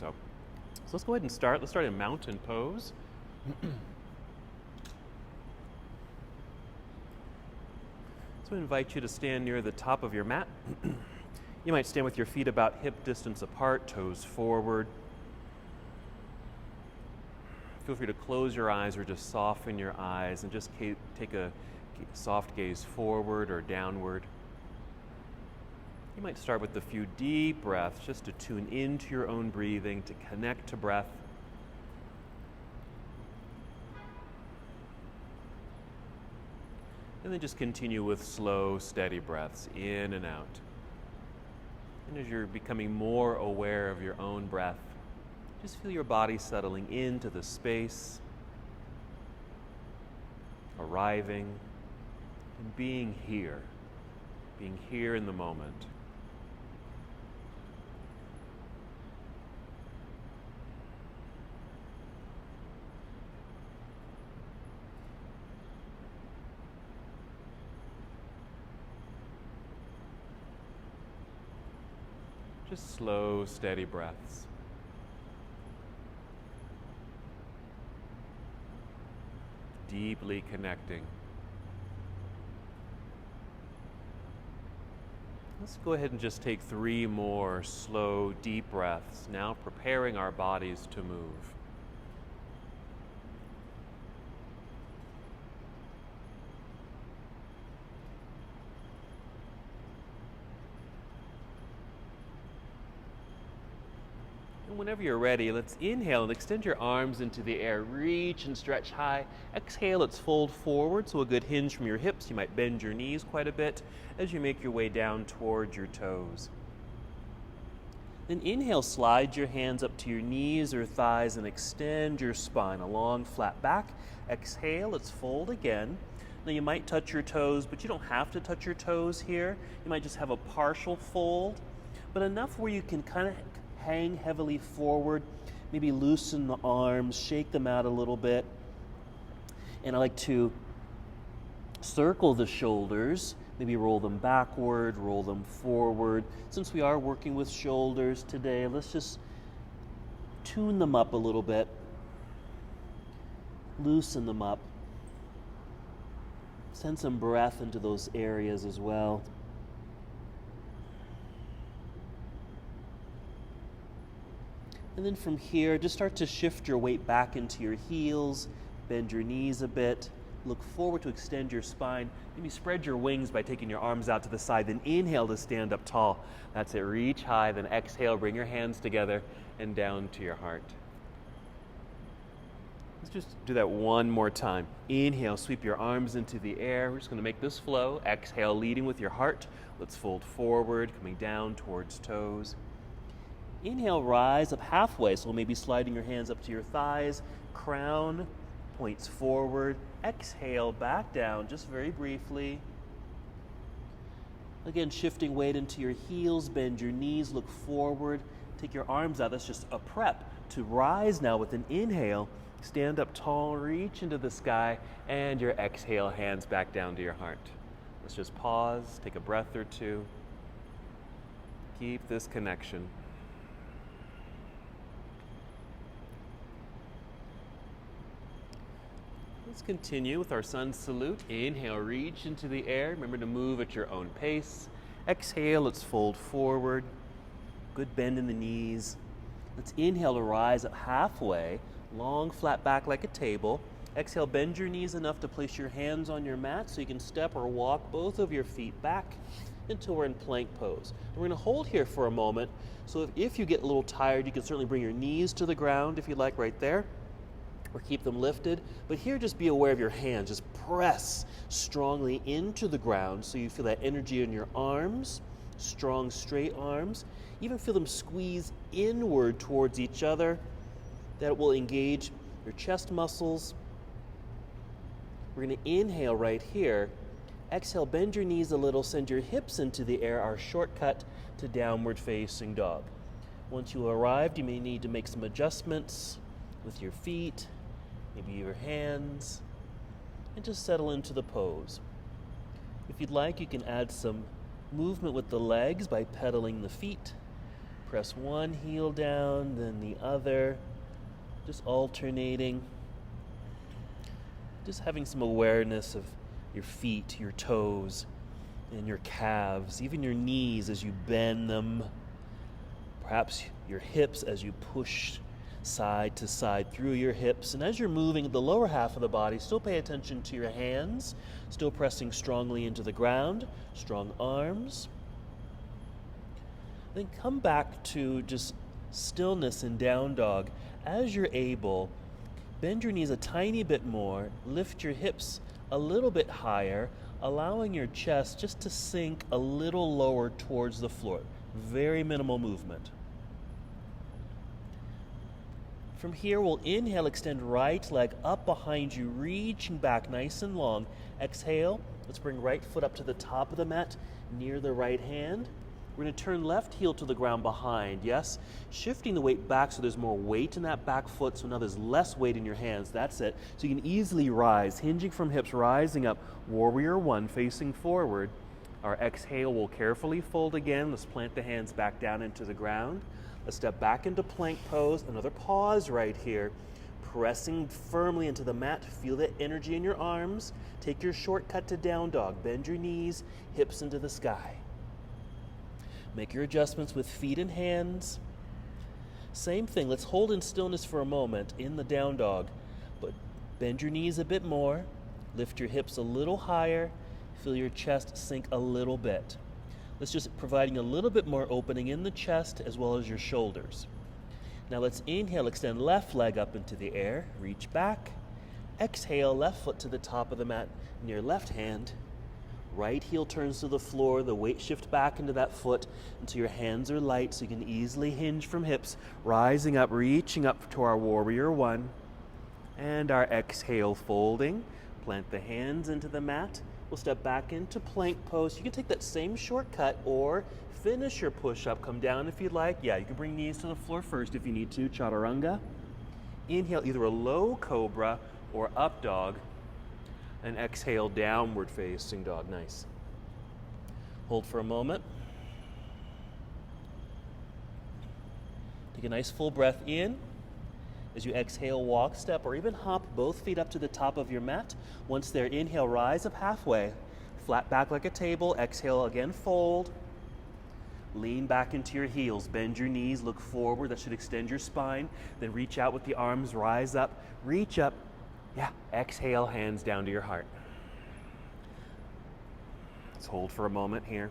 So let's go ahead and start. Let's start in mountain pose. So I invite you to stand near the top of your mat. You might stand with your feet about hip distance apart, toes forward. Feel free to close your eyes or just soften your eyes and just take a soft gaze forward or downward. You might start with a few deep breaths just to tune into your own breathing, to connect to breath. And then just continue with slow, steady breaths in and out. And as you're becoming more aware of your own breath, just feel your body settling into the space, arriving, and being here in the moment. Just slow, steady breaths. Deeply connecting. Let's go ahead and just take 3 more slow, deep breaths, now preparing our bodies to move. And whenever you're ready, let's inhale and extend your arms into the air. Reach and stretch high. Exhale, let's fold forward, so a good hinge from your hips. You might bend your knees quite a bit as you make your way down towards your toes. Then inhale, slide your hands up to your knees or thighs and extend your spine, a long flat back. Exhale, let's fold again. Now you might touch your toes, but you don't have to touch your toes here. You might just have a partial fold, but enough where you can kind of hang heavily forward, maybe loosen the arms, shake them out a little bit. And I like to circle the shoulders, maybe roll them backward, roll them forward. Since we are working with shoulders today, let's just tune them up a little bit, loosen them up. Send some breath into those areas as well. And then from here, just start to shift your weight back into your heels, bend your knees a bit, look forward to extend your spine. Maybe spread your wings by taking your arms out to the side, then inhale to stand up tall. That's it, reach high, then exhale, bring your hands together and down to your heart. Let's just do that one more time. Inhale, sweep your arms into the air. We're just gonna make this flow. Exhale, leading with your heart. Let's fold forward, coming down towards toes. Inhale, rise up halfway, so maybe sliding your hands up to your thighs. Crown points forward. Exhale, back down, just very briefly. Again, shifting weight into your heels, bend your knees, look forward. Take your arms out. That's just a prep to rise now with an inhale. Stand up tall, reach into the sky, and your exhale, hands back down to your heart. Let's just pause, take a breath or two. Keep this connection. Let's continue with our sun salute. Inhale, reach into the air. Remember to move at your own pace. Exhale, let's fold forward. Good bend in the knees. Let's inhale to rise up halfway. Long, flat back like a table. Exhale, bend your knees enough to place your hands on your mat so you can step or walk both of your feet back until we're in plank pose. And we're going to hold here for a moment. So if you get a little tired, you can certainly bring your knees to the ground if you like right there, or keep them lifted. But here, just be aware of your hands. Just press strongly into the ground so you feel that energy in your arms, strong, straight arms. Even feel them squeeze inward towards each other. That will engage your chest muscles. We're going to inhale right here. Exhale, bend your knees a little, send your hips into the air, our shortcut to downward facing dog. Once you arrived, you may need to make some adjustments with your feet, maybe your hands, and just settle into the pose. If you'd like, you can add some movement with the legs by pedaling the feet, Press one heel down, then the other, just alternating. Just having some awareness of your feet, your toes, and your calves, even your knees as you bend them. Perhaps your hips as you push side to side through your hips. And as you're moving the lower half of the body, still pay attention to your hands, still pressing strongly into the ground, strong arms. Then come back to just stillness in down dog. As you're able, bend your knees a tiny bit more, lift your hips a little bit higher, allowing your chest just to sink a little lower towards the floor. Very minimal movement. From here, we'll inhale, extend right leg up behind you, reaching back nice and long. Exhale, let's bring right foot up to the top of the mat, near the right hand. We're going to turn left heel to the ground behind, yes? Shifting the weight back so there's more weight in that back foot, so now there's less weight in your hands. That's it. So you can easily rise, hinging from hips, rising up. Warrior one, facing forward. Our exhale will carefully fold again. Let's plant the hands back down into the ground. Let's step back into plank pose. Another pause right here. Pressing firmly into the mat. Feel that energy in your arms. Take your shortcut to down dog. Bend your knees, hips into the sky. Make your adjustments with feet and hands. Same thing. Let's hold in stillness for a moment in the down dog. But bend your knees a bit more. Lift your hips a little higher. Feel your chest sink a little bit. Let's just providing a little bit more opening in the chest as well as your shoulders. Now let's inhale, extend left leg up into the air, reach back. Exhale, left foot to the top of the mat near left hand. Right heel turns to the floor, the weight shift back into that foot until your hands are light so you can easily hinge from hips, rising up, reaching up to our warrior one. And our exhale, folding. Plant the hands into the mat. We'll step back into plank pose. You can take that same shortcut or finish your push-up. Come down if you'd like. Yeah, you can bring knees to the floor first if you need to. Chaturanga. Inhale, either a low cobra or up dog. And exhale, downward facing dog. Nice. Hold for a moment. Take a nice full breath in. As you exhale, walk, step, or even hop both feet up to the top of your mat. Once there, inhale, rise up halfway. Flat back like a table. Exhale, again, fold. Lean back into your heels. Bend your knees, look forward. That should extend your spine. Then reach out with the arms, rise up, reach up. Yeah, exhale, hands down to your heart. Let's hold for a moment here.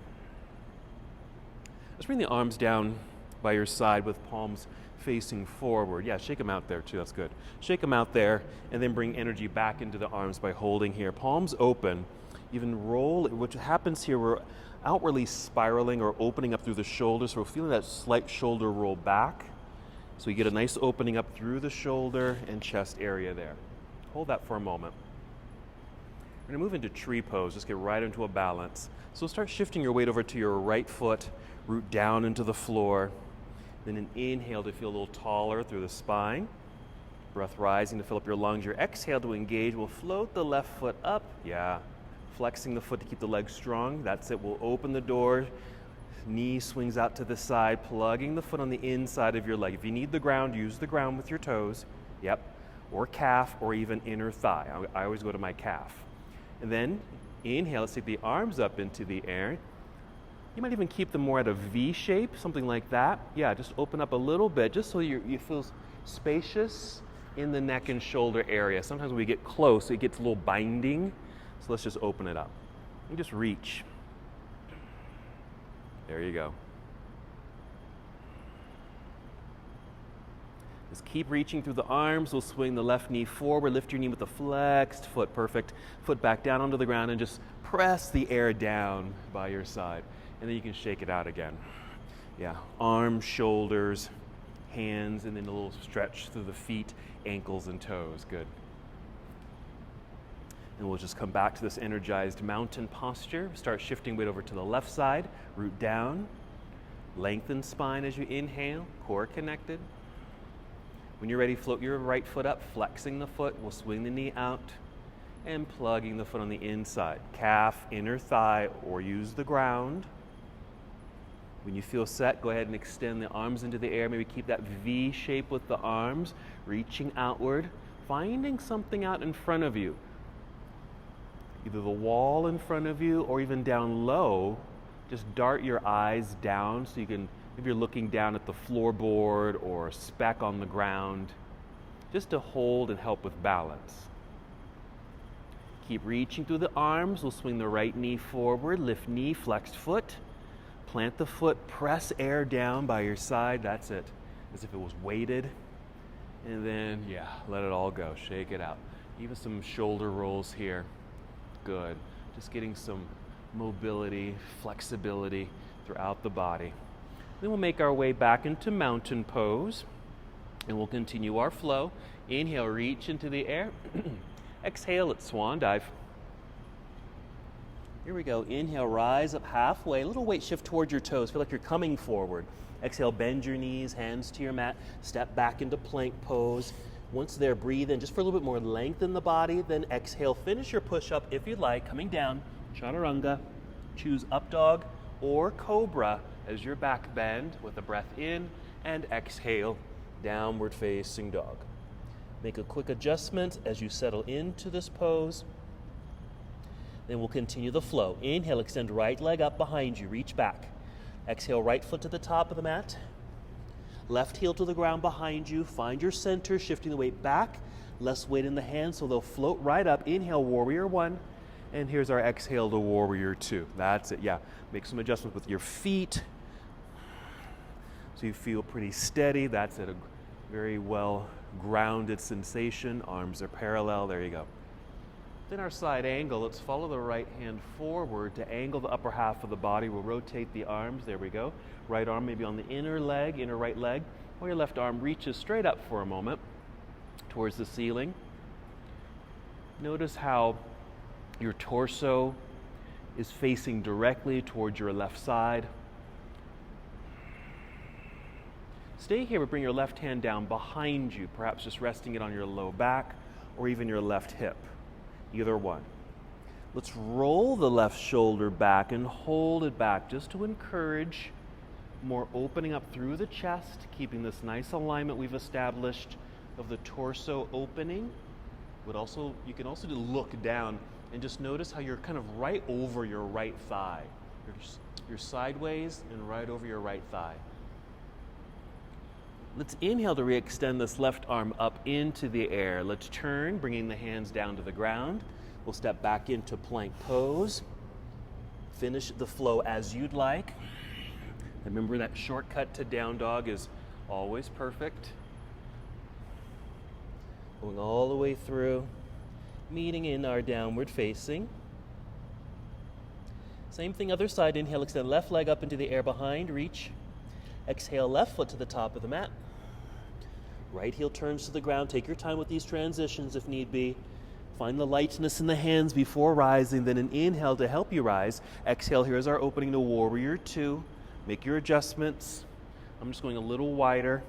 Let's bring the arms down by your side with palms facing forward. Yeah, shake them out there too, that's good. Shake them out there and then bring energy back into the arms by holding here. Palms open, even roll. What happens here, we're outwardly spiraling or opening up through the shoulders. So we're feeling that slight shoulder roll back. So you get a nice opening up through the shoulder and chest area there. Hold that for a moment. We're gonna move into tree pose, just get right into a balance. So start shifting your weight over to your right foot, root down into the floor. Then an inhale to feel a little taller through the spine. Breath rising to fill up your lungs. Your exhale to engage. We'll float the left foot up. Yeah. Flexing the foot to keep the leg strong. That's it. We'll open the door. Knee swings out to the side, plugging the foot on the inside of your leg. If you need the ground, use the ground with your toes. Yep. Or calf, or even inner thigh. I always go to my calf. And then inhale. Let's take the arms up into the air. You might even keep them more at a V shape, something like that. Yeah, just open up a little bit, just so you feel spacious in the neck and shoulder area. Sometimes when we get close, it gets a little binding. So let's just open it up. And just reach. There you go. Just keep reaching through the arms. We'll swing the left knee forward. Lift your knee with the flexed foot. Perfect. Foot back down onto the ground and just press the air down by your side. And then you can shake it out again. Yeah, arms, shoulders, hands, and then a little stretch through the feet, ankles, and toes. Good. And we'll just come back to this energized mountain posture. Start shifting weight over to the left side. Root down. Lengthen spine as you inhale. Core connected. When you're ready, float your right foot up, flexing the foot. We'll swing the knee out and plugging the foot on the inside. Calf, inner thigh, or use the ground. When you feel set, go ahead and extend the arms into the air. Maybe keep that V shape with the arms, reaching outward, finding something out in front of you. Either the wall in front of you or even down low. Just dart your eyes down so you can, if you're looking down at the floorboard or a speck on the ground, just to hold and help with balance. Keep reaching through the arms. We'll swing the right knee forward, lift knee, flexed foot. Plant the foot, press air down by your side. That's it, as if it was weighted. And then, let it all go. Shake it out. Even some shoulder rolls here. Good. Just getting some mobility, flexibility throughout the body. Then we'll make our way back into mountain pose. And we'll continue our flow. Inhale, reach into the air. Exhale, at swan dive. Here we go. Inhale, rise up halfway. A little weight shift towards your toes. Feel like you're coming forward. Exhale, bend your knees, hands to your mat. Step back into plank pose. Once there, breathe in just for a little bit more length in the body. Then exhale, finish your push-up if you'd like. Coming down, chaturanga. Choose up dog or cobra as your back bend with a breath in and exhale, downward facing dog. Make a quick adjustment as you settle into this pose. Then we'll continue the flow. Inhale, extend right leg up behind you, reach back. Exhale, right foot to the top of the mat. Left heel to the ground behind you. Find your center, shifting the weight back. Less weight in the hands, so they'll float right up. Inhale, warrior one. And here's our exhale to warrior two. That's it, Make some adjustments with your feet so you feel pretty steady. That's it, a very well grounded sensation. Arms are parallel, there you go. Then our side angle, let's follow the right hand forward to angle the upper half of the body. We'll rotate the arms, there we go. Right arm maybe on the inner right leg, or your left arm reaches straight up for a moment towards the ceiling. Notice how your torso is facing directly towards your left side. Stay here, but bring your left hand down behind you, perhaps just resting it on your low back or even your left hip. Either one. Let's roll the left shoulder back and hold it back just to encourage more opening up through the chest, keeping this nice alignment we've established of the torso opening. You can also look down and just notice how you're kind of right over your right thigh. You're sideways and right over your right thigh. Let's inhale to re-extend this left arm up into the air. Let's turn, bringing the hands down to the ground. We'll step back into plank pose. Finish the flow as you'd like. Remember that shortcut to down dog is always perfect. Going all the way through, meeting in our downward facing. Same thing other side. Inhale, extend left leg up into the air behind, reach. Exhale, left foot to the top of the mat. Right heel turns to the ground. Take your time with these transitions if need be. Find the lightness in the hands before rising, then an inhale to help you rise. Exhale, here's our opening to warrior two. Make your adjustments. I'm just going a little wider.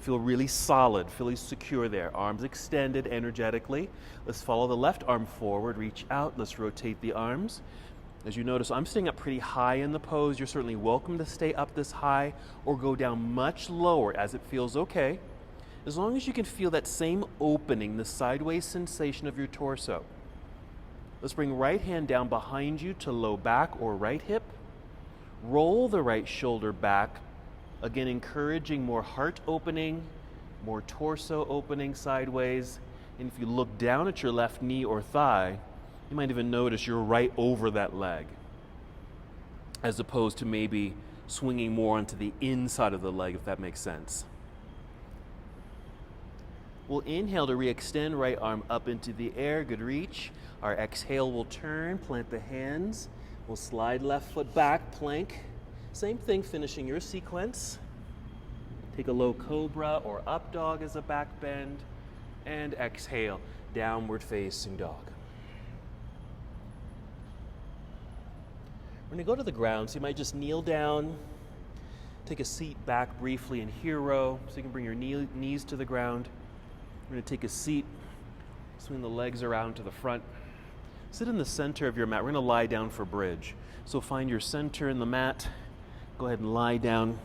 Feel really solid, really secure there. Arms extended energetically. Let's follow the left arm forward, reach out. Let's rotate the arms. As you notice, I'm staying up pretty high in the pose. You're certainly welcome to stay up this high or go down much lower as it feels okay. As long as you can feel that same opening, the sideways sensation of your torso. Let's bring right hand down behind you to low back or right hip. Roll the right shoulder back. Again, encouraging more heart opening, more torso opening sideways. And if you look down at your left knee or thigh, you might even notice you're right over that leg, as opposed to maybe swinging more onto the inside of the leg, if that makes sense. We'll inhale to re-extend right arm up into the air, good reach. Our exhale will turn, plant the hands. We'll slide left foot back, plank. Same thing, finishing your sequence. Take a low cobra or up dog as a back bend. And exhale, downward facing dog. We're going to go to the ground, so you might just kneel down, take a seat back briefly in hero, so you can bring your knees to the ground. We're going to take a seat, swing the legs around to the front. Sit in the center of your mat. We're going to lie down for bridge. So find your center in the mat. Go ahead and lie down.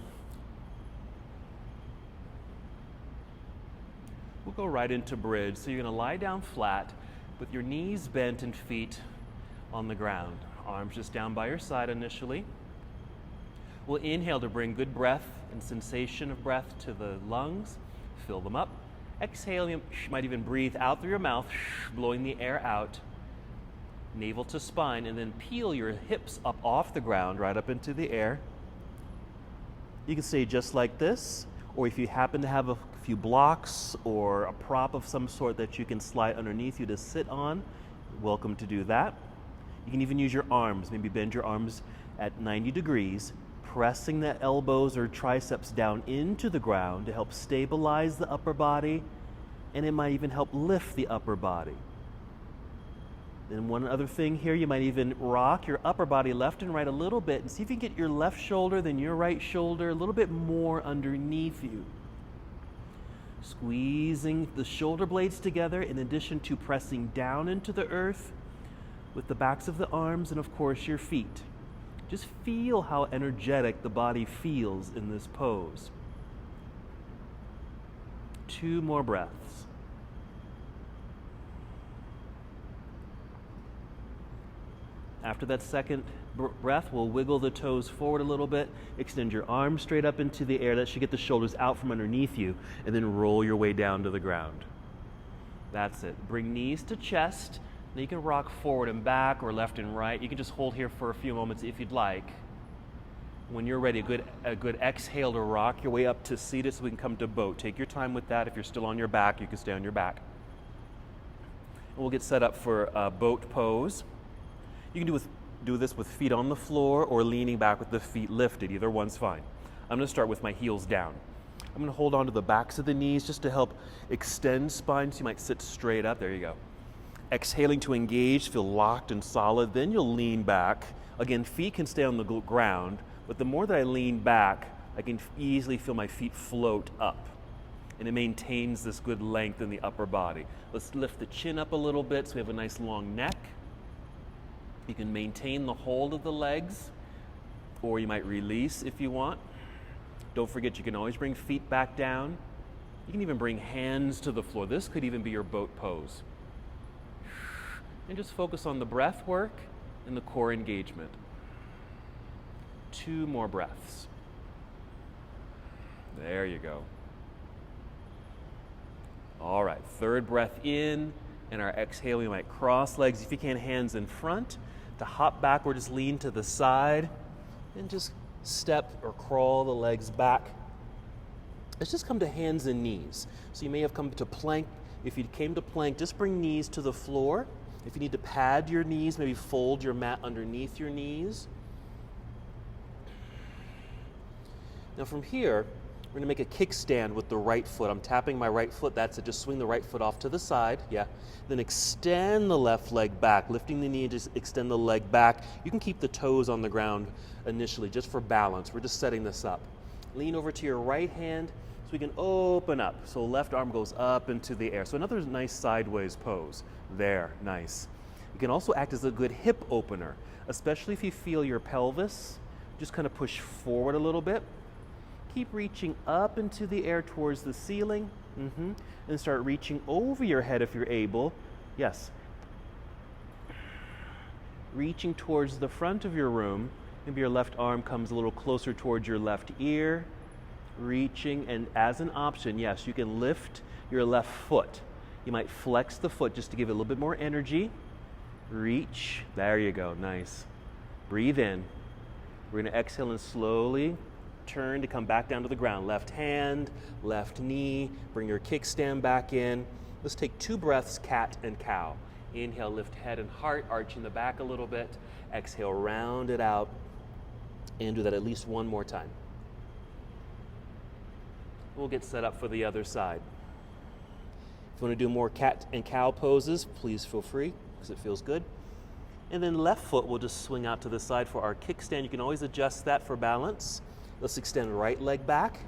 We'll go right into bridge. So you're going to lie down flat with your knees bent and feet on the ground. Arms just down by your side initially. We'll inhale to bring good breath and sensation of breath to the lungs. Fill them up. Exhale, you might even breathe out through your mouth, blowing the air out. Navel to spine, and then peel your hips up off the ground, right up into the air. You can stay just like this, or if you happen to have a few blocks or a prop of some sort that you can slide underneath you to sit on, welcome to do that. You can even use your arms, maybe bend your arms at 90 degrees, pressing the elbows or triceps down into the ground to help stabilize the upper body, and it might even help lift the upper body. Then one other thing here, you might even rock your upper body left and right a little bit and see if you can get your left shoulder, then your right shoulder a little bit more underneath you. Squeezing the shoulder blades together in addition to pressing down into the earth with the backs of the arms and of course your feet. Just feel how energetic the body feels in this pose. 2 more breaths. After that second breath, we'll wiggle the toes forward a little bit, extend your arms straight up into the air. That should get the shoulders out from underneath you, and then roll your way down to the ground. That's it. Bring knees to chest. Now you can rock forward and back or left and right. You can just hold here for a few moments if you'd like. When you're ready, a good exhale to rock your way up to seated so we can come to boat. Take your time with that. If you're still on your back, you can stay on your back. And we'll get set up for a boat pose. You can do this with feet on the floor or leaning back with the feet lifted. Either one's fine. I'm going to start with my heels down. I'm going to hold on to the backs of the knees just to help extend spine so you might sit straight up. There you go. Exhaling to engage, feel locked and solid. Then you'll lean back. Again, feet can stay on the ground, but the more that I lean back, I can easily feel my feet float up. And it maintains this good length in the upper body. Let's lift the chin up a little bit so we have a nice long neck. You can maintain the hold of the legs, or you might release if you want. Don't forget, you can always bring feet back down. You can even bring hands to the floor. This could even be your boat pose. And just focus on the breath work and the core engagement. 2 more breaths. There you go. All right, 3rd breath in, and our exhale, we might cross legs. If you can, hands in front. To hop back or just lean to the side and just step or crawl the legs back. Let's just come to hands and knees. So you may have come to plank. If you came to plank, just bring knees to the floor. If you need to pad your knees, maybe fold your mat underneath your knees. Now from here, we're going to make a kickstand with the right foot. I'm tapping my right foot. That's it. Just swing the right foot off to the side. Yeah. Then extend the left leg back. Lifting the knee, just extend the leg back. You can keep the toes on the ground initially just for balance. We're just setting this up. Lean over to your right hand so we can open up. So left arm goes up into the air. So another nice sideways pose. There. Nice. You can also act as a good hip opener, especially if you feel your pelvis. Just kind of push forward a little bit. Keep reaching up into the air towards the ceiling, and start reaching over your head if you're able. Yes. Reaching towards the front of your room. Maybe your left arm comes a little closer towards your left ear. Reaching, and as an option, yes, you can lift your left foot. You might flex the foot just to give it a little bit more energy. Reach. There you go. Nice. Breathe in. We're going to exhale and slowly turn to come back down to the ground. Left hand, left knee, bring your kickstand back in. Let's take 2 breaths, cat and cow. Inhale, lift head and heart, arching the back a little bit. Exhale, round it out, and do that at least 1 more time. We'll get set up for the other side. If you want to do more cat and cow poses, please feel free, because it feels good. And then left foot will just swing out to the side for our kickstand. You can always adjust that for balance. Let's extend right leg back.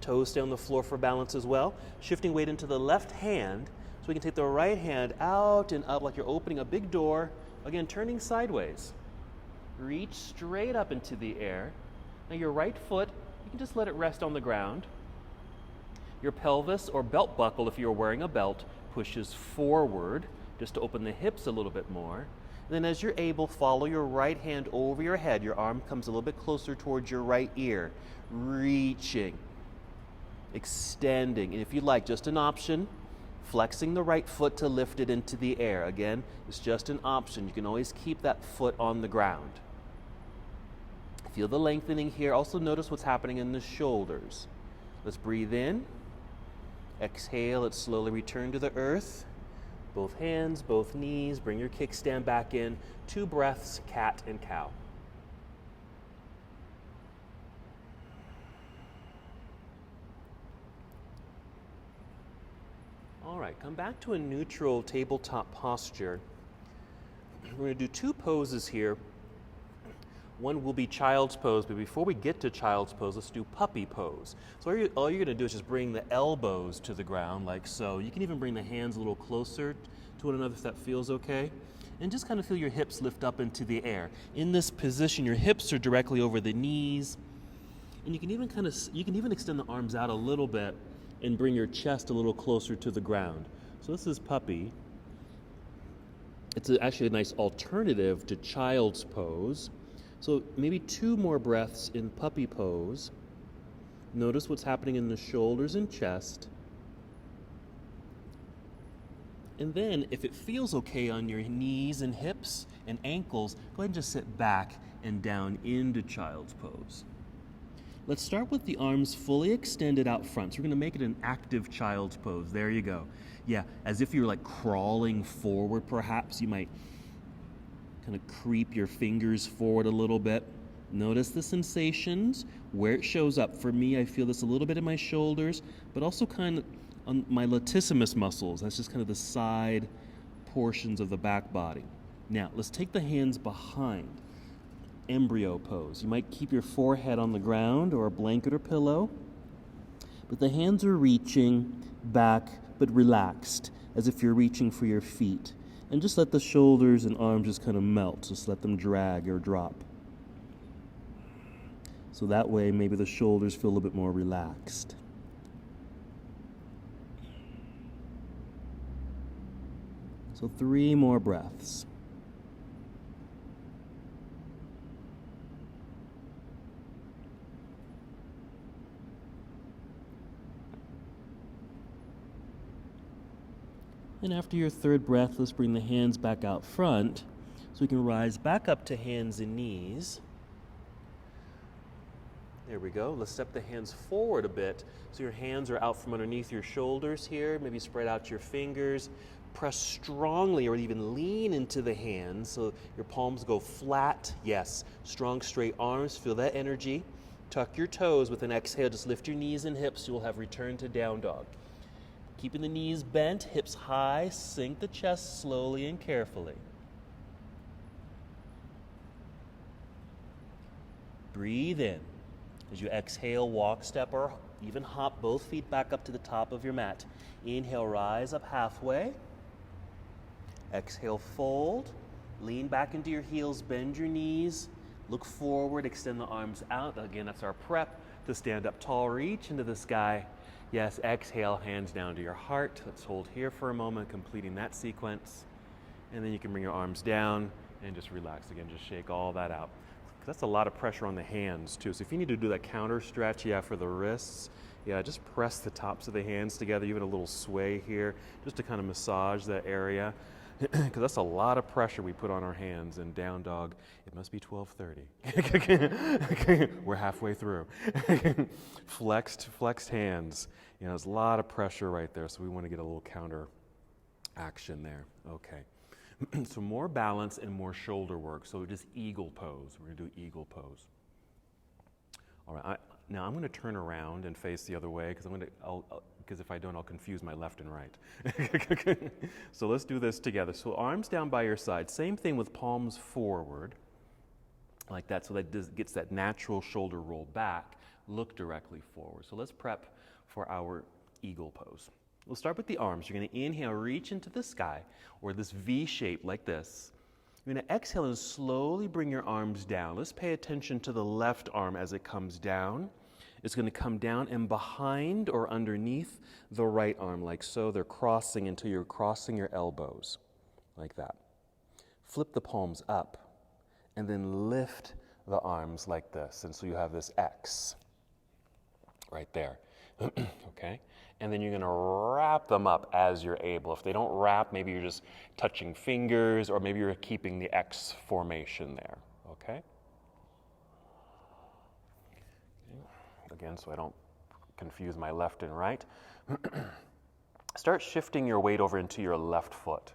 Toes stay on the floor for balance as well. Shifting weight into the left hand so we can take the right hand out and up like you're opening a big door. Again, turning sideways. Reach straight up into the air. Now your right foot, you can just let it rest on the ground. Your pelvis or belt buckle, if you're wearing a belt, pushes forward just to open the hips a little bit more. And then as you're able, follow your right hand over your head. Your arm comes a little bit closer towards your right ear. Reaching, extending, and if you'd like, just an option, flexing the right foot to lift it into the air. Again, it's just an option. You can always keep that foot on the ground. Feel the lengthening here. Also notice what's happening in the shoulders. Let's breathe in. Exhale, let's slowly return to the earth. Both hands, both knees, bring your kickstand back in. 2 breaths, cat and cow. All right, come back to a neutral tabletop posture. We're going to do 2 poses here. One will be child's pose, but before we get to child's pose, let's do puppy pose. So all you're going to do is just bring the elbows to the ground like so. You can even bring the hands a little closer to one another if that feels okay. And just kind of feel your hips lift up into the air. In this position, your hips are directly over the knees. And you can even extend the arms out a little bit and bring your chest a little closer to the ground. So this is puppy. It's actually a nice alternative to child's pose. So maybe 2 more breaths in puppy pose. Notice what's happening in the shoulders and chest. And then if it feels okay on your knees and hips and ankles, go ahead and just sit back and down into child's pose. Let's start with the arms fully extended out front. So we're going to make it an active child's pose. There you go. Yeah, as if you're like crawling forward perhaps. You might kind of creep your fingers forward a little bit. Notice the sensations, where it shows up. For me, I feel this a little bit in my shoulders, but also kind of on my latissimus muscles. That's just kind of the side portions of the back body. Now, let's take the hands behind. Embryo pose. You might keep your forehead on the ground or a blanket or pillow, but the hands are reaching back but relaxed, as if you're reaching for your feet. And just let the shoulders and arms just kind of melt. Just let them drag or drop. So that way, maybe the shoulders feel a little bit more relaxed. So 3 more breaths. And after your 3rd breath, let's bring the hands back out front so we can rise back up to hands and knees. There we go. Let's step the hands forward a bit so your hands are out from underneath your shoulders here. Maybe spread out your fingers. Press strongly or even lean into the hands so your palms go flat. Yes. Strong, straight arms. Feel that energy. Tuck your toes with an exhale. Just lift your knees and hips. You will have returned to down dog. Keeping the knees bent, hips high, sink the chest slowly and carefully. Breathe in. As you exhale, walk, step, or even hop both feet back up to the top of your mat. Inhale, rise up halfway. Exhale, fold. Lean back into your heels, bend your knees. Look forward, extend the arms out. Again, that's our prep to stand up tall, reach into the sky. Yes, exhale, hands down to your heart. Let's hold here for a moment, completing that sequence. And then you can bring your arms down and just relax again, just shake all that out. That's a lot of pressure on the hands too. So if you need to do that counter stretch, for the wrists, just press the tops of the hands together, even a little sway here, just to kind of massage that area. Because that's a lot of pressure we put on our hands. And down dog, it must be 12:30. We're halfway through. Flexed hands. There's a lot of pressure right there, so we want to get a little counter action there. Okay. So more balance and more shoulder work. So just eagle pose. We're going to do eagle pose. All right. Now I'm going to turn around and face the other way because if I don't, I'll confuse my left and right. So let's do this together. So arms down by your side. Same thing with palms forward, like that. So that gets that natural shoulder roll back. Look directly forward. So let's prep for our eagle pose. We'll start with the arms. You're going to inhale, reach into the sky, or this V shape like this. You're going to exhale and slowly bring your arms down. Let's pay attention to the left arm as it comes down. It's going to come down and behind or underneath the right arm, like so. They're crossing until you're crossing your elbows, like that. Flip the palms up, and then lift the arms like this. And so you have this X right there, okay? And then you're going to wrap them up as you're able. If they don't wrap, maybe you're just touching fingers, or maybe you're keeping the X formation there, okay? Again, so I don't confuse my left and right. Start shifting your weight over into your left foot.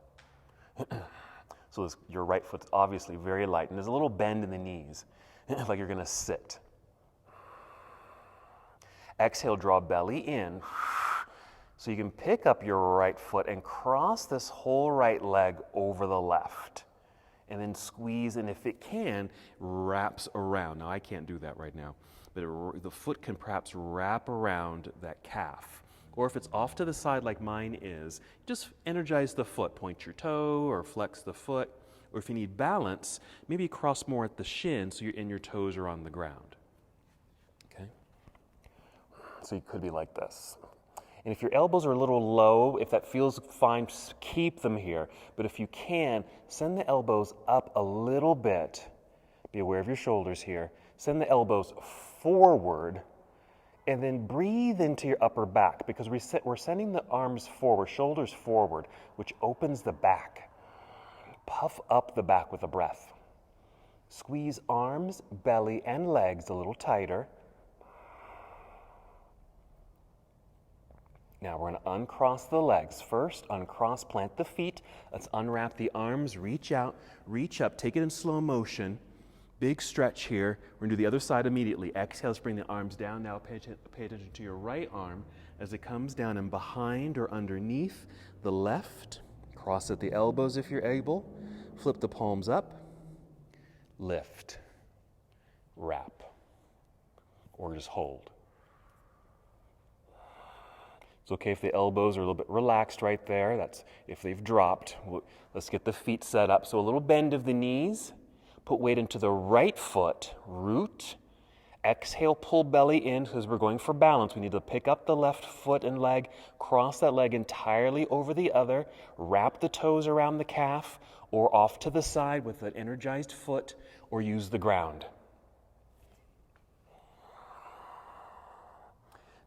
So your right foot's obviously very light, and there's a little bend in the knees, like you're going to sit. Exhale, draw belly in. So you can pick up your right foot and cross this whole right leg over the left. And then squeeze, and if it can, wraps around. Now, I can't do that right now, but the foot can perhaps wrap around that calf. Or if it's off to the side like mine is, just energize the foot. Point your toe or flex the foot. Or if you need balance, maybe cross more at the shin so your toes are on the ground. Okay? So you could be like this. And if your elbows are a little low, if that feels fine, keep them here. But if you can, send the elbows up a little bit. Be aware of your shoulders here. Send the elbows forward, and then breathe into your upper back, because we're sending the arms forward, shoulders forward, which opens the back. Puff up the back with a breath. Squeeze arms, belly, and legs a little tighter. Now we're going to uncross the legs. First, uncross, plant the feet. Let's unwrap the arms, reach out, reach up, take it in slow motion. Big stretch here. We're going to do the other side immediately. Exhale, let's bring the arms down. Now pay attention to your right arm as it comes down and behind or underneath the left. Cross at the elbows if you're able. Flip the palms up. Lift. Wrap. Or just hold. It's okay if the elbows are a little bit relaxed right there. That's if they've dropped. Let's get the feet set up. So a little bend of the knees. Put weight into the right foot. Root. Exhale, pull belly in because we're going for balance. We need to pick up the left foot and leg. Cross that leg entirely over the other. Wrap the toes around the calf or off to the side with an energized foot, or use the ground.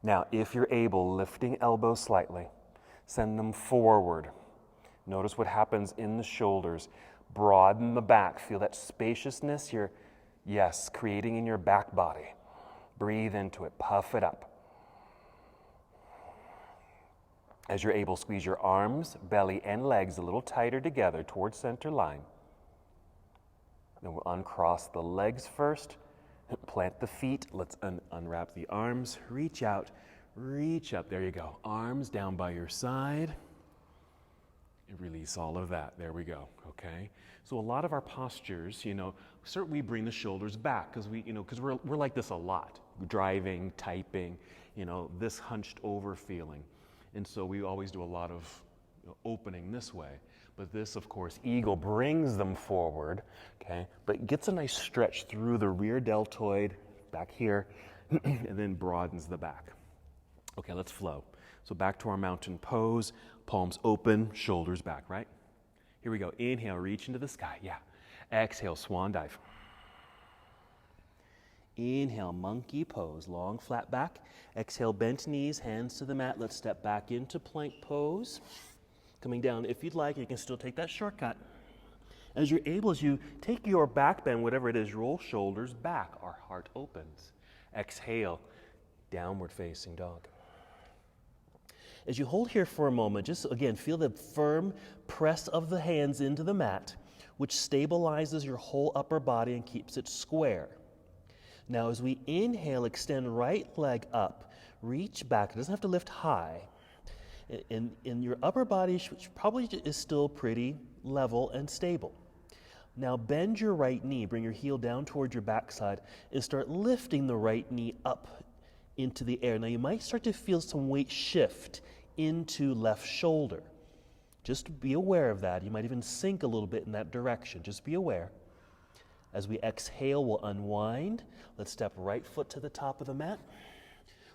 Now, if you're able, lifting elbows slightly, send them forward. Notice what happens in the shoulders. Broaden the back. Feel that spaciousness you're, creating in your back body. Breathe into it. Puff it up. As you're able, squeeze your arms, belly, and legs a little tighter together towards center line. Then we'll uncross the legs first. Plant the feet. Let's unwrap the arms. Reach out. Reach up. There you go. Arms down by your side. And release all of that. There we go. Okay. So a lot of our postures, certainly we bring the shoulders back because we're like this a lot. Driving, typing, this hunched over feeling. And so we always do a lot of opening this way. But this, of course, eagle brings them forward, okay? But gets a nice stretch through the rear deltoid, back here, and then broadens the back. Okay, let's flow. So back to our mountain pose, palms open, shoulders back, right? Here we go. Inhale, reach into the sky, yeah. Exhale, swan dive. Inhale, monkey pose, long flat back. Exhale, bent knees, hands to the mat. Let's step back into plank pose. Coming down, if you'd like, you can still take that shortcut. As you're able, as you take your back bend, whatever it is, roll shoulders back. Our heart opens. Exhale, downward facing dog. As you hold here for a moment, just again, feel the firm press of the hands into the mat, which stabilizes your whole upper body and keeps it square. Now, as we inhale, extend right leg up, reach back. It doesn't have to lift high. In your upper body, which probably is still pretty level and stable. Now bend your right knee, bring your heel down towards your backside, and start lifting the right knee up into the air. Now you might start to feel some weight shift into left shoulder. Just be aware of that. You might even sink a little bit in that direction. Just be aware. As we exhale, we'll unwind. Let's step right foot to the top of the mat.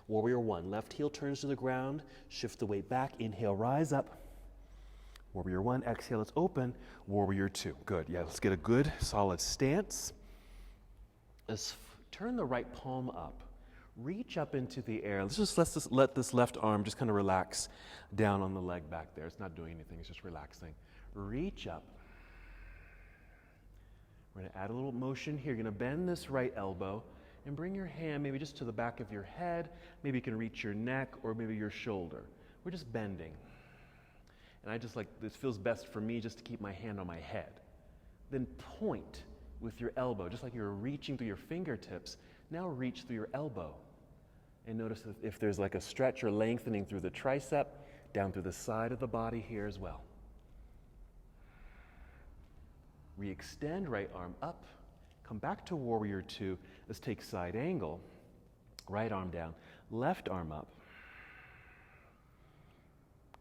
Warrior one, left heel turns to the ground. Shift the weight back. Inhale, rise up. Warrior one, exhale, let's open. Warrior two, good. Yeah, let's get a good solid stance. Let's turn the right palm up. Reach up into the air. Let's let this left arm just kind of relax down on the leg back there. It's not doing anything, it's just relaxing. Reach up. We're going to add a little motion here. You're going to bend this right elbow and bring your hand maybe just to the back of your head. Maybe you can reach your neck or maybe your shoulder. We're just bending. And I just this feels best for me just to keep my hand on my head. Then point with your elbow, just like you're reaching through your fingertips. Now reach through your elbow. And notice if there's like a stretch or lengthening through the tricep, down through the side of the body here as well. Re-extend, right arm up. Come back to warrior two. Let's take side angle. Right arm down, left arm up.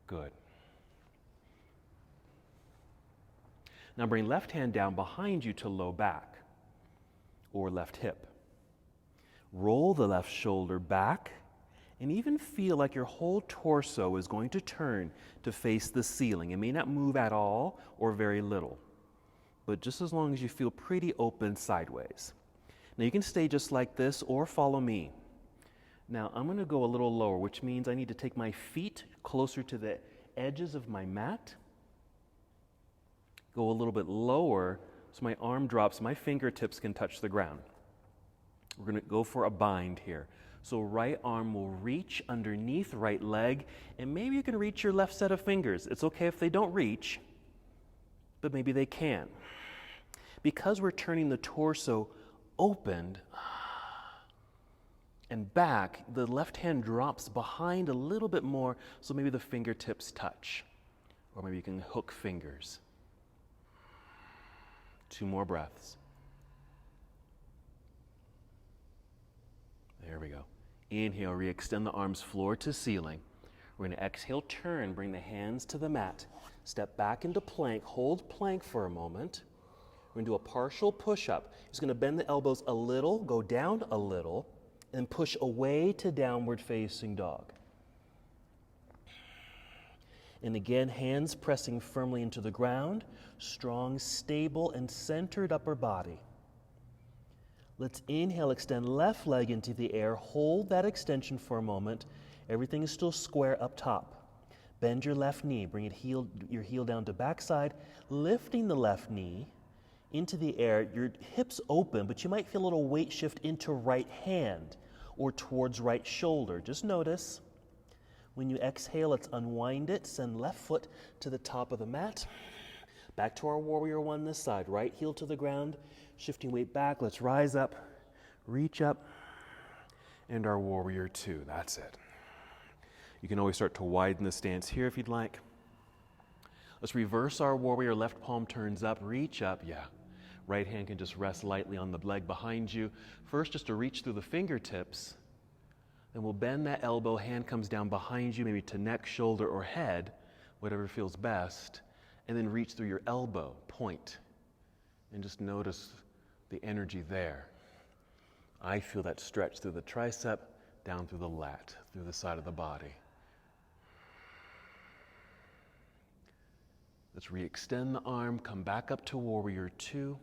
Good. Now bring left hand down behind you to low back or left hip. Roll the left shoulder back and even feel like your whole torso is going to turn to face the ceiling. It may not move at all or very little, but just as long as you feel pretty open sideways. Now you can stay just like this or follow me. Now I'm going to go a little lower, which means I need to take my feet closer to the edges of my mat. Go a little bit lower so my arm drops, my fingertips can touch the ground. We're going to go for a bind here. So right arm will reach underneath right leg, and maybe you can reach your left set of fingers. It's okay if they don't reach, but maybe they can. Because we're turning the torso open and back, the left hand drops behind a little bit more, so maybe the fingertips touch. Or maybe you can hook fingers. 2 more breaths. There we go. Inhale, re-extend the arms floor to ceiling. We're going to exhale, turn, bring the hands to the mat. Step back into plank, hold plank for a moment. We're going to do a partial push-up. Just going to bend the elbows a little, go down a little, and push away to downward facing dog. And again, hands pressing firmly into the ground, strong, stable, and centered upper body. Let's inhale, extend left leg into the air. Hold that extension for a moment. Everything is still square up top. Bend your left knee, bring your heel down to backside, lifting the left knee into the air. Your hips open, but you might feel a little weight shift into right hand or towards right shoulder. Just notice. When you exhale, let's unwind it. Send left foot to the top of the mat. Back to our warrior one this side. Right heel to the ground. Shifting weight back. Let's rise up. Reach up. And our warrior two. That's it. You can always start to widen the stance here if you'd like. Let's reverse our warrior. Left palm turns up. Reach up. Yeah. Right hand can just rest lightly on the leg behind you. First, just to reach through the fingertips. Then we'll bend that elbow, hand comes down behind you, maybe to neck, shoulder, or head, whatever feels best, and then reach through your elbow, point, and just notice the energy there. I feel that stretch through the tricep, down through the lat, through the side of the body. Let's re-extend the arm, come back up to warrior two,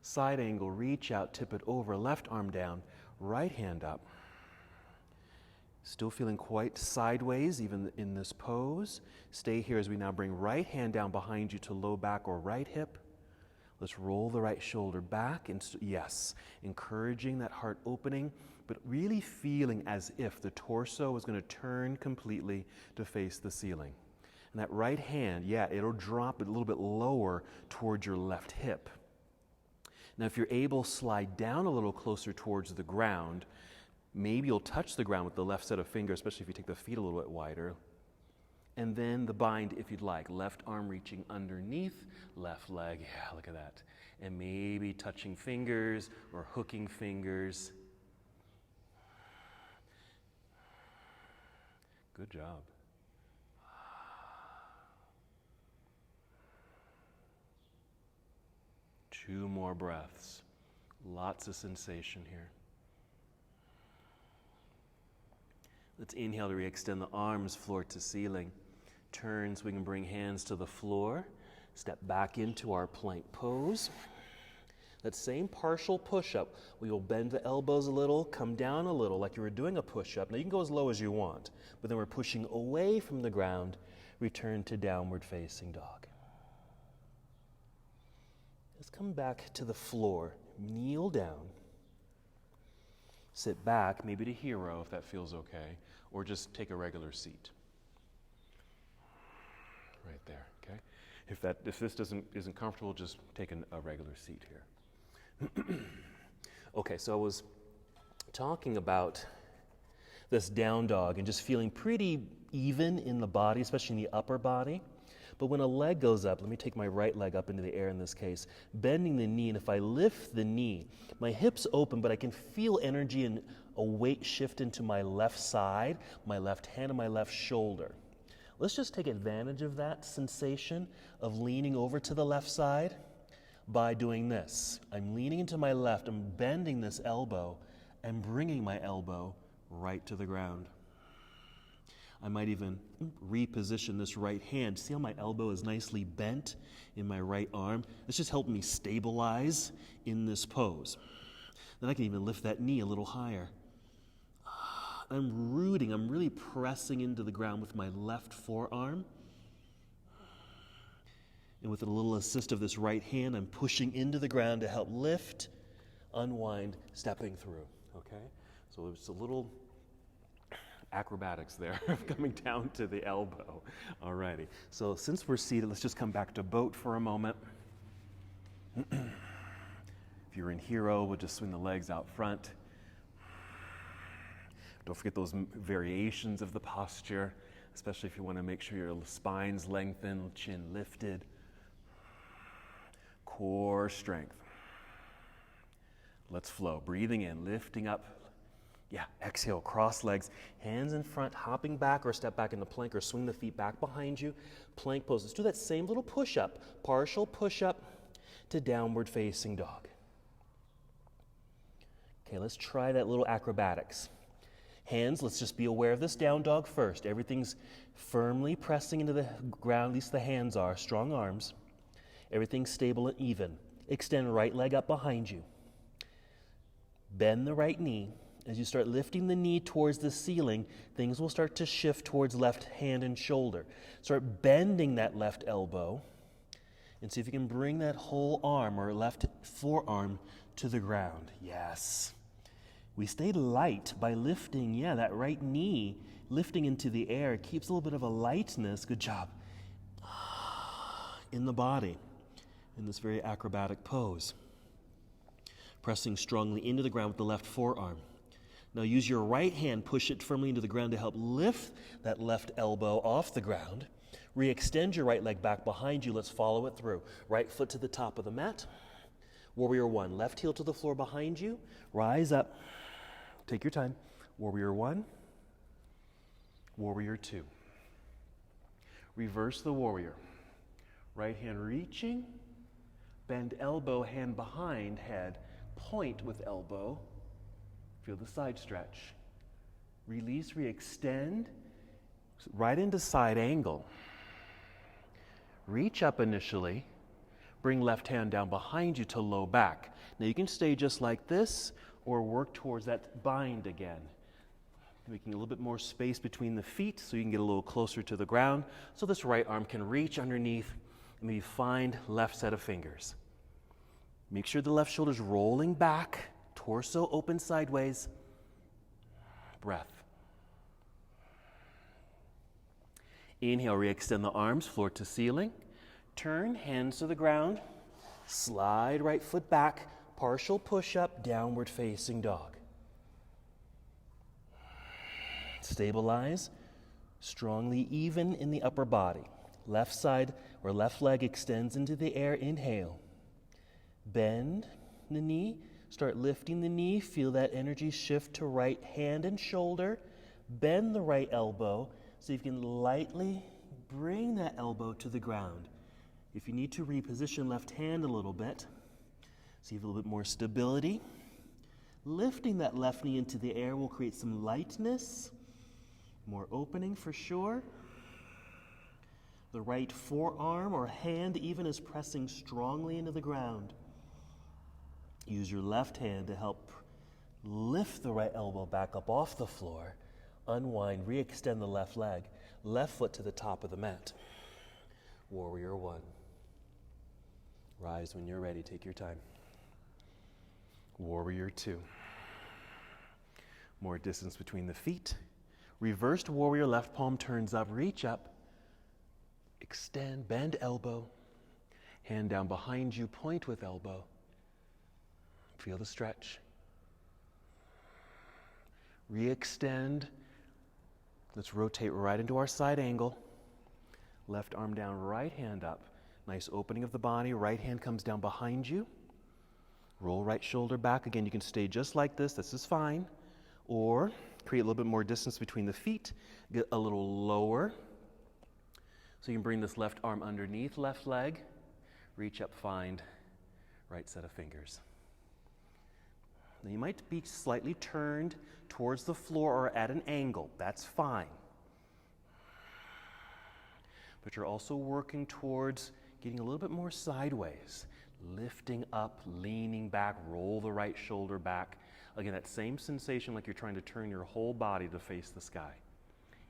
side angle, reach out, tip it over, left arm down, right hand up. Still feeling quite sideways even in this pose. Stay here as we now bring right hand down behind you to low back or right hip. Let's roll the right shoulder back. And yes, encouraging that heart opening, but really feeling as if the torso is going to turn completely to face the ceiling. And that right hand, yeah, it'll drop a little bit lower towards your left hip. Now, if you're able, slide down a little closer towards the ground. Maybe you'll touch the ground with the left set of fingers, especially if you take the feet a little bit wider. And then the bind, if you'd like. Left arm reaching underneath, left leg, yeah, look at that. And maybe touching fingers or hooking fingers. Good job. 2 more breaths. Lots of sensation here. Let's inhale to re-extend the arms floor to ceiling. Turn so we can bring hands to the floor. Step back into our plank pose. That same partial push-up, we will bend the elbows a little, come down a little like you were doing a push-up. Now you can go as low as you want, but then we're pushing away from the ground. Return to downward facing dog. Let's come back to the floor. Kneel down. Sit back, maybe to hero if that feels okay, or just take a regular seat. Right there, okay? If this isn't comfortable, just take a regular seat here. Okay, so I was talking about this down dog and just feeling pretty even in the body, especially in the upper body. But when a leg goes up, let me take my right leg up into the air in this case, bending the knee, and if I lift the knee, my hips open, but I can feel energy and a weight shift into my left side, my left hand, and my left shoulder. Let's just take advantage of that sensation of leaning over to the left side by doing this. I'm leaning into my left, I'm bending this elbow, and bringing my elbow right to the ground. I might even reposition this right hand. See how my elbow is nicely bent in my right arm? This just helped me stabilize in this pose. Then I can even lift that knee a little higher. I'm rooting, I'm really pressing into the ground with my left forearm. And with a little assist of this right hand, I'm pushing into the ground to help lift, unwind, stepping through, okay? So it's a little acrobatics there, coming down to the elbow. Alrighty, so since we're seated, let's just come back to boat for a moment. If you're in hero, we'll just swing the legs out front. Don't forget those variations of the posture, especially if you want to make sure your spine's lengthened, chin lifted. Core strength. Let's flow. Breathing in, lifting up. Yeah, exhale, cross legs, hands in front, hopping back or step back into plank or swing the feet back behind you. Plank pose. Let's do that same little push-up, partial push-up to downward facing dog. Okay, let's try that little acrobatics. Hands, let's just be aware of this down dog first. Everything's firmly pressing into the ground, at least the hands are, strong arms. Everything's stable and even. Extend right leg up behind you. Bend the right knee. As you start lifting the knee towards the ceiling, things will start to shift towards left hand and shoulder. Start bending that left elbow and see if you can bring that whole arm or left forearm to the ground. Yes. We stay light by lifting, that right knee, lifting into the air. It keeps a little bit of a lightness, good job, in the body in this very acrobatic pose. Pressing strongly into the ground with the left forearm. Now use your right hand, push it firmly into the ground to help lift that left elbow off the ground. Re-extend your right leg back behind you. Let's follow it through. Right foot to the top of the mat. Warrior one. Left heel to the floor behind you. Rise up. Take your time. Warrior one. Warrior two. Reverse the warrior. Right hand reaching. Bend elbow, hand behind head. Point with elbow. Feel the side stretch. Release, re-extend. Right into side angle. Reach up initially. Bring left hand down behind you to low back. Now you can stay just like this or work towards that bind again. Making a little bit more space between the feet so you can get a little closer to the ground so this right arm can reach underneath and maybe find left set of fingers. Make sure the left shoulder's rolling back, torso open sideways. Breath. Inhale, re-extend the arms, floor to ceiling. Turn, hands to the ground. Slide right foot back, partial push-up, downward facing dog. Stabilize, strongly even in the upper body. Left side or left leg extends into the air, inhale. Bend the knee, start lifting the knee, feel that energy shift to right hand and shoulder. Bend the right elbow so you can lightly bring that elbow to the ground. If you need to reposition left hand a little bit, See if a little bit more stability. Lifting that left knee into the air will create some lightness, more opening for sure. The right forearm or hand even is pressing strongly into the ground. Use your left hand to help lift the right elbow back up off the floor. Unwind, re-extend the left leg. Left foot to the top of the mat. Warrior one. Rise when you're ready, take your time. Warrior two. More distance between the feet. Reversed warrior, left palm turns up, reach up. Extend, bend elbow. Hand down behind you, point with elbow. Feel the stretch. Re-extend. Let's rotate right into our side angle. Left arm down, right hand up. Nice opening of the body. Right hand comes down behind you. Roll right shoulder back. Again, you can stay just like this. This is fine. Or create a little bit more distance between the feet. Get a little lower. So you can bring this left arm underneath left leg. Reach up, find right set of fingers. Now you might be slightly turned towards the floor or at an angle. That's fine. But you're also working towards getting a little bit more sideways. Lifting up, leaning back, roll the right shoulder back. Again, that same sensation like you're trying to turn your whole body to face the sky.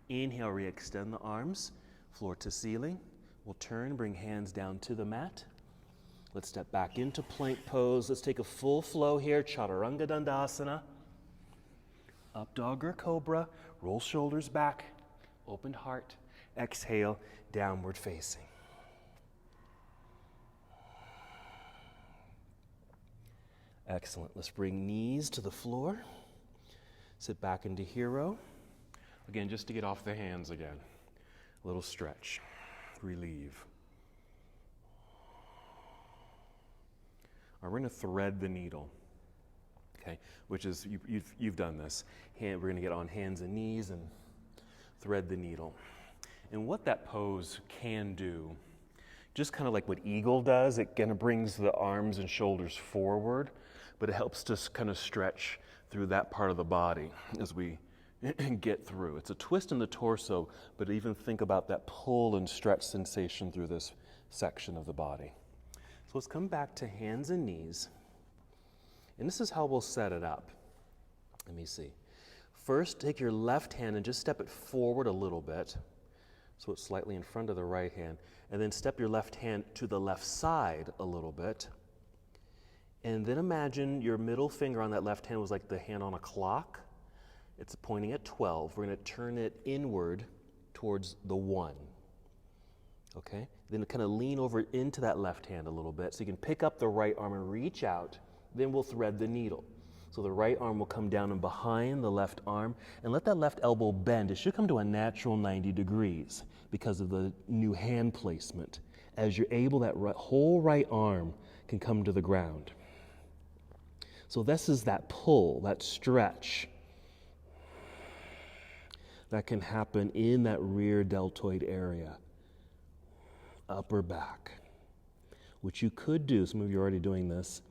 Inhale, re-extend the arms, floor to ceiling. We'll turn, bring hands down to the mat. Let's step back into plank pose. Let's take a full flow here, Chaturanga Dandasana. Up dog or cobra, roll shoulders back, opened heart. Exhale, downward facing. Excellent. Let's bring knees to the floor. Sit back into hero. Again, just to get off the hands again. A little stretch. Relieve. All right, we're going to thread the needle. Okay, which is, you've done this. We're going to get on hands and knees and thread the needle. And what that pose can do, just kind of like what eagle does, it kind of brings the arms and shoulders forward, but it helps to kind of stretch through that part of the body as we get through. It's a twist in the torso, but even think about that pull and stretch sensation through this section of the body. So let's come back to hands and knees. And this is how we'll set it up. Let me see. First, take your left hand and just step it forward a little bit, so it's slightly in front of the right hand. And then step your left hand to the left side a little bit. And then imagine your middle finger on that left hand was like the hand on a clock. It's pointing at 12. We're going to turn it inward towards the 1. Okay? Then kind of lean over into that left hand a little bit so you can pick up the right arm and reach out. Then we'll thread the needle. So the right arm will come down and behind the left arm and let that left elbow bend. It should come to a natural 90 degrees because of the new hand placement. As you're able, that whole right arm can come to the ground. So this is that pull, that stretch that can happen in that rear deltoid area, upper back, which you could do. Some of you are already doing this.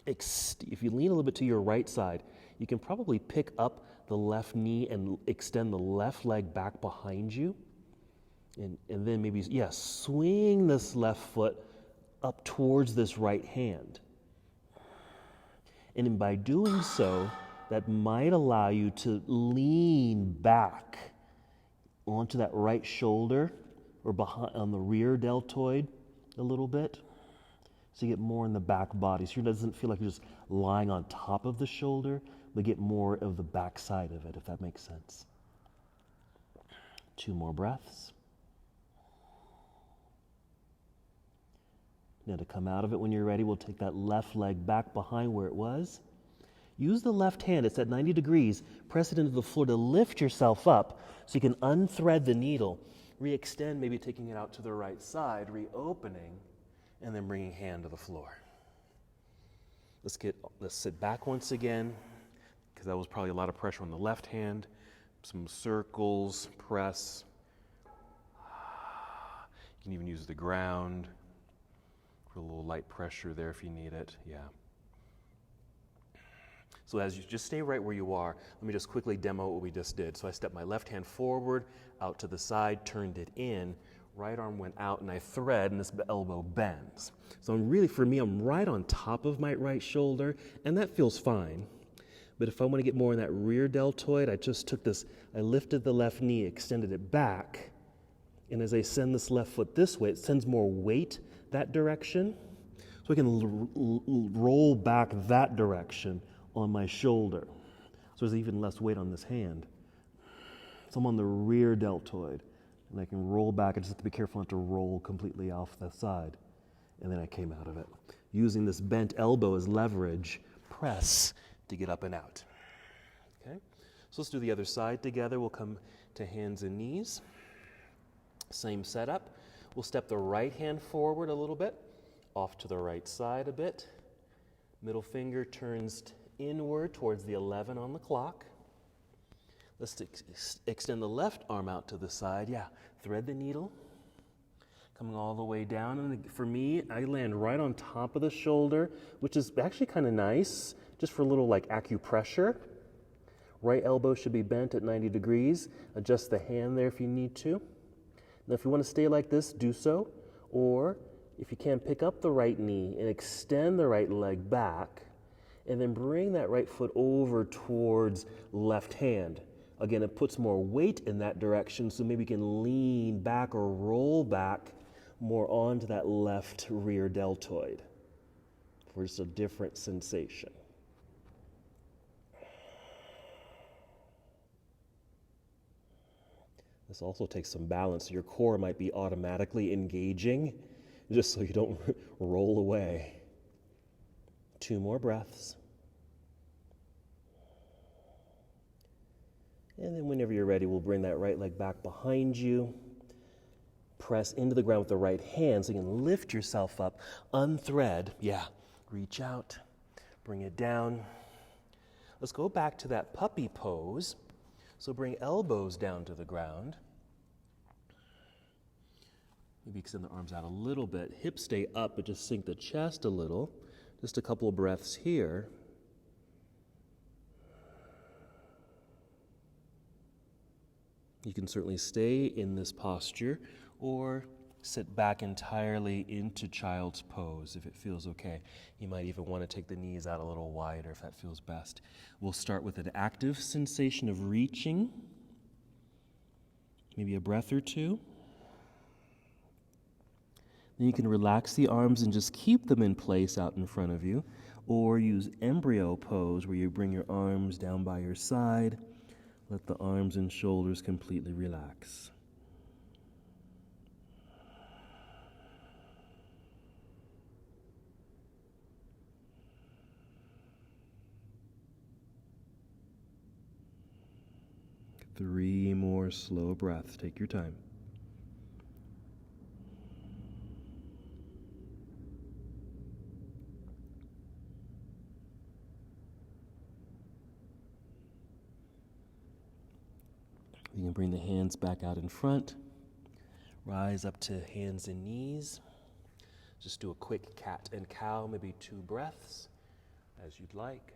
If you lean a little bit to your right side, you can probably pick up the left knee and extend the left leg back behind you. And then maybe, swing this left foot up towards this right hand. And by doing so, that might allow you to lean back onto that right shoulder or behind on the rear deltoid a little bit. So you get more in the back body. So it doesn't feel like you're just lying on top of the shoulder, but get more of the back side of it, if that makes sense. 2 more breaths. Now to come out of it when you're ready, we'll take that left leg back behind where it was. Use the left hand, it's at 90 degrees, press it into the floor to lift yourself up so you can unthread the needle, re-extend, maybe taking it out to the right side, reopening, and then bringing hand to the floor. Let's sit back once again, because that was probably a lot of pressure on the left hand. Some circles, press. You can even use the ground. Put a little light pressure there if you need it, yeah. So as you just stay right where you are, let me just quickly demo what we just did. So I stepped my left hand forward, out to the side, turned it in, right arm went out, and I thread, and this elbow bends. So for me, I'm right on top of my right shoulder, and that feels fine. But if I want to get more in that rear deltoid, I just took this, I lifted the left knee, extended it back, and as I send this left foot this way, it sends more weight that direction. So I can roll back that direction on my shoulder. So there's even less weight on this hand. So I'm on the rear deltoid, and I can roll back. I just have to be careful not to roll completely off the side. And then I came out of it. Using this bent elbow as leverage, press to get up and out. Okay? So let's do the other side together. We'll come to hands and knees. Same setup. We'll step the right hand forward a little bit, off to the right side a bit. Middle finger turns inward towards the 11 on the clock. Let's extend the left arm out to the side. Yeah, thread the needle. Coming all the way down. And for me, I land right on top of the shoulder, which is actually kind of nice, just for a little like acupressure. Right elbow should be bent at 90 degrees. Adjust the hand there if you need to. Now, if you want to stay like this, do so. Or if you can, pick up the right knee and extend the right leg back, and then bring that right foot over towards left hand. Again, it puts more weight in that direction, so maybe you can lean back or roll back more onto that left rear deltoid for just a different sensation. This also takes some balance. Your core might be automatically engaging, just so you don't roll away. 2 more breaths. And then whenever you're ready, we'll bring that right leg back behind you. Press into the ground with the right hand so you can lift yourself up. Unthread. Yeah. Reach out. Bring it down. Let's go back to that puppy pose. So bring elbows down to the ground. Maybe extend the arms out a little bit. Hips stay up, but just sink the chest a little. Just a couple of breaths here. You can certainly stay in this posture or sit back entirely into child's pose if it feels okay. You might even want to take the knees out a little wider if that feels best. We'll start with an active sensation of reaching, maybe a breath or two. Then you can relax the arms and just keep them in place out in front of you, or use embryo pose where you bring your arms down by your side. Let the arms and shoulders completely relax. Three more slow breaths. Take your time. You can bring the hands back out in front. Rise up to hands and knees. Just do a quick cat and cow, maybe 2 breaths, as you'd like.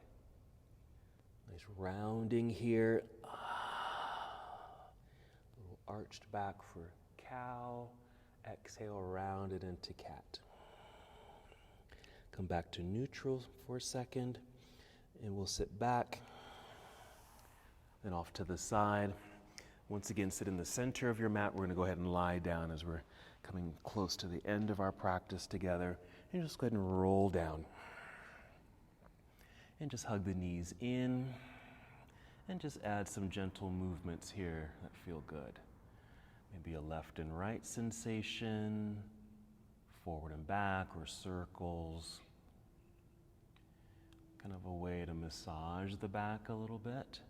Nice rounding here. A little arched back for cow. Exhale, round it into cat. Come back to neutral for a second, and we'll sit back. Then off to the side. Once again, sit in the center of your mat. We're going to go ahead and lie down as we're coming close to the end of our practice together. And just go ahead and roll down. And just hug the knees in. And just add some gentle movements here that feel good. Maybe a left and right sensation, forward and back, or circles. Kind of a way to massage the back a little bit.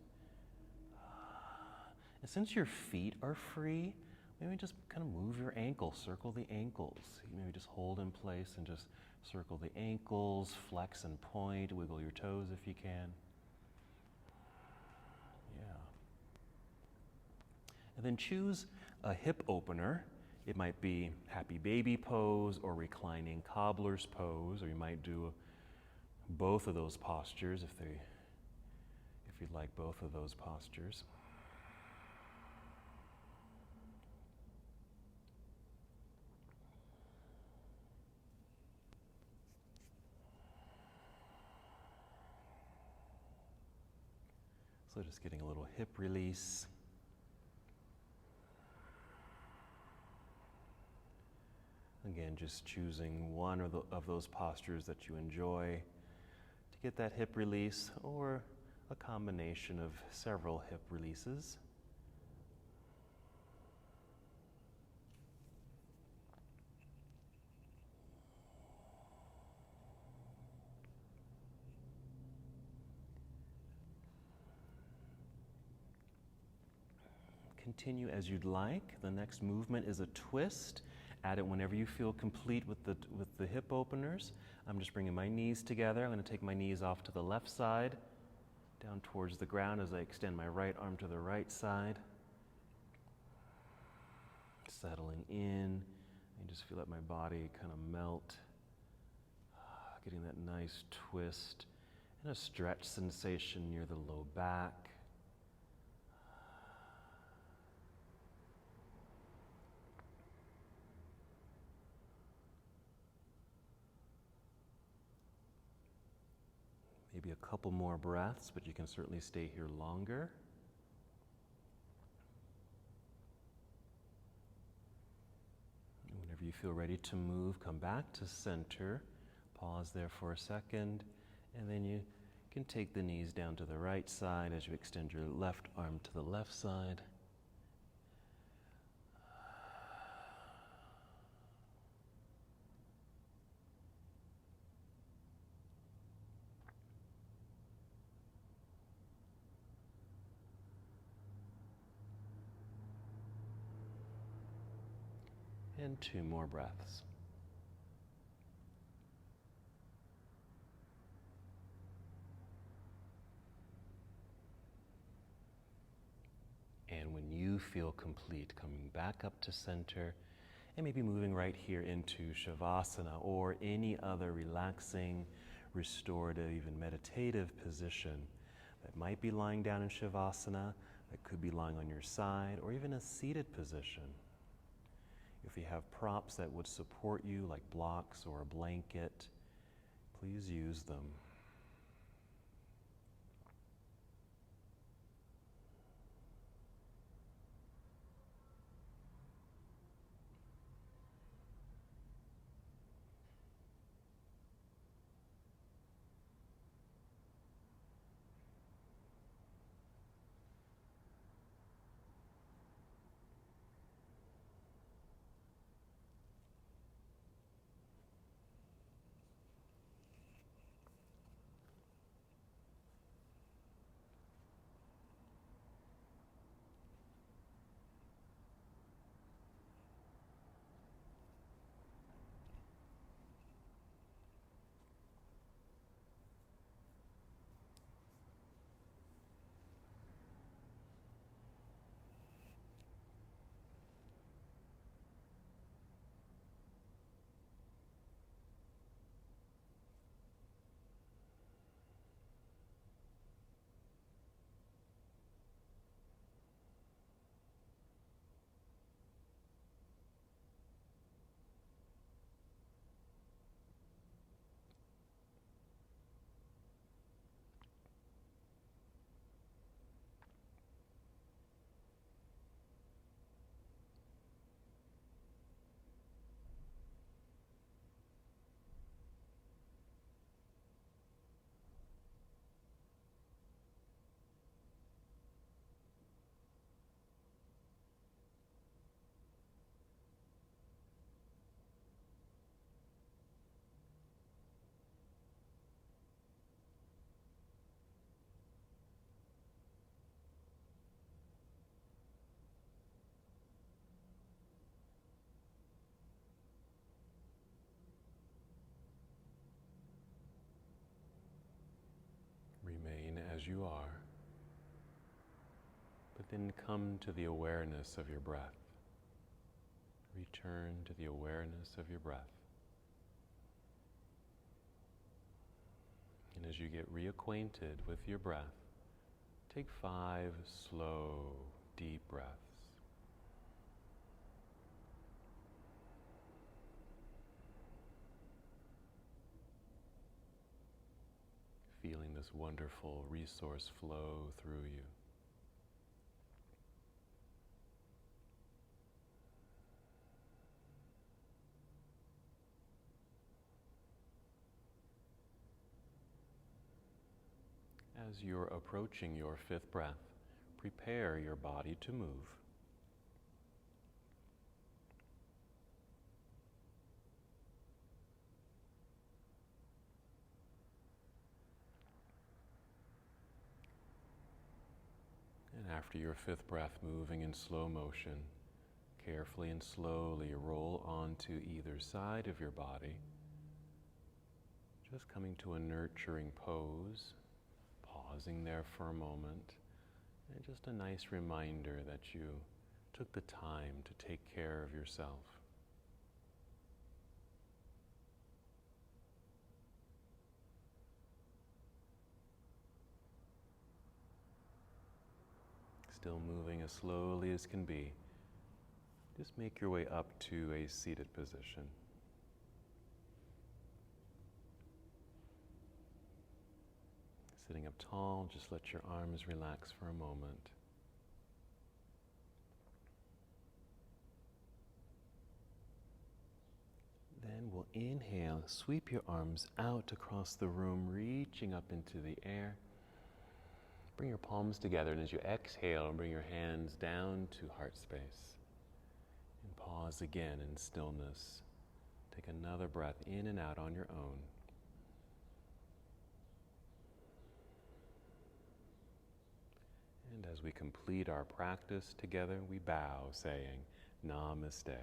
And since your feet are free, maybe just kind of move your ankles, circle the ankles. You maybe just hold in place and just circle the ankles, flex and point, wiggle your toes if you can. Yeah. And then choose a hip opener. It might be happy baby pose or reclining cobbler's pose, or you might do both of those postures if you'd like both of those postures. So just getting a little hip release. Again, just choosing one of those postures that you enjoy to get that hip release, or a combination of several hip releases. Continue as you'd like. The next movement is a twist. Add it whenever you feel complete with the hip openers. I'm just bringing my knees together. I'm going to take my knees off to the left side, down towards the ground as I extend my right arm to the right side. Settling in. I just feel let my body kind of melt. Getting that nice twist and a stretch sensation near the low back. Maybe a couple more breaths, but you can certainly stay here longer. And whenever you feel ready to move, come back to center. Pause there for a second, and then you can take the knees down to the right side as you extend your left arm to the left side. And 2 more breaths. And when you feel complete, coming back up to center and maybe moving right here into Shavasana or any other relaxing, restorative, even meditative position that might be lying down in Shavasana, that could be lying on your side, or even a seated position. If you have props that would support you, like blocks or a blanket, please use them. Remain as you are, but then come to the awareness of your breath. return to the awareness of your breath. And as you get reacquainted with your breath, take 5 slow, deep breaths. Feeling this wonderful resource flow through you. As you're approaching your 5th breath, prepare your body to move. And after your 5th breath, moving in slow motion, carefully and slowly roll onto either side of your body, just coming to a nurturing pose, pausing there for a moment, and just a nice reminder that you took the time to take care of yourself. Still moving as slowly as can be. Just make your way up to a seated position. Sitting up tall, just let your arms relax for a moment. Then we'll inhale, sweep your arms out across the room, reaching up into the air. Bring your palms together, and as you exhale, bring your hands down to heart space. And pause again in stillness. Take another breath in and out on your own. And as we complete our practice together, we bow, saying, Namaste.